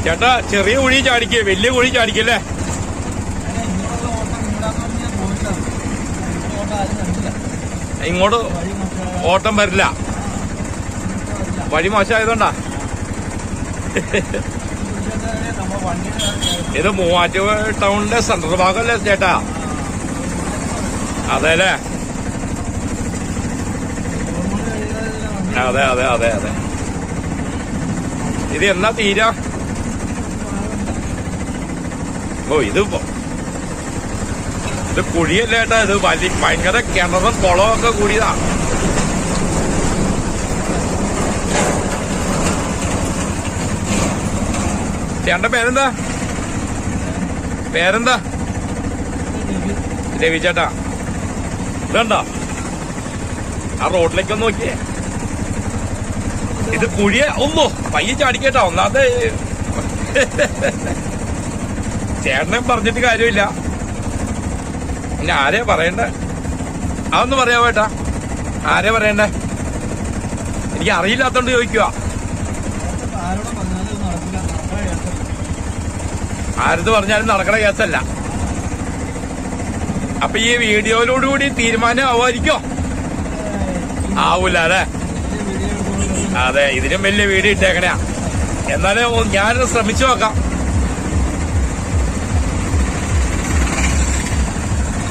ചേട്ടാ ചെറിയ കുഴി ചാടിക്കേ, വലിയ കുഴി ചാടിക്കല്ലേ. ഇങ്ങോട്ട് ഓട്ടം വരില്ല, വഴി മോശമായതുകൊണ്ടാ. ഇത് മൂവാറ്റുപുഴ ടൗണിന്റെ സെൻട്രൽ ഭാഗമല്ലേ ചേട്ടാ? അതെ അല്ലേ? അതെ അതെ അതെ അതെ. ഇത് എന്നാ തീരാ? ഓ ഇത് കുഴിയല്ല ചേട്ടാ, ഇത് ഭയങ്കര കിണറും കുളമൊക്കെ കൂടിയതാ. ചേട്ടന്റെ പേരെന്താ? പേരെന്താ? രവി ചേട്ടാ. ഇതുണ്ടോ ആ റോഡിലേക്കൊന്ന് നോക്കിയേ. ഇത് കുഴിയ ഒന്നോ പയ്യെ ചാടിക്കേട്ടോ. ഒന്നാമത് ചേട്ടനെ പറഞ്ഞിട്ട് കാര്യമില്ല. പിന്നെ ആരെയാ പറയണ്ടേ? അതൊന്ന് പറയാവോ ഏട്ടാ? ആരെയാ പറയണ്ടേ? എനിക്ക് അറിയില്ലാത്തോണ്ട് ചോദിക്കുക. ആരത് പറഞ്ഞാലും നടക്കണ കേസല്ല. അപ്പൊ ഈ വീഡിയോയിലോടുകൂടി തീരുമാനം ആവുമായിരിക്കോ? ആവൂല അല്ലേ? അതെ, ഇതിനും വലിയ വീഡിയോ ഇട്ടേക്കണയാ. എന്നാലും ഞാൻ ശ്രമിച്ചു നോക്കാം.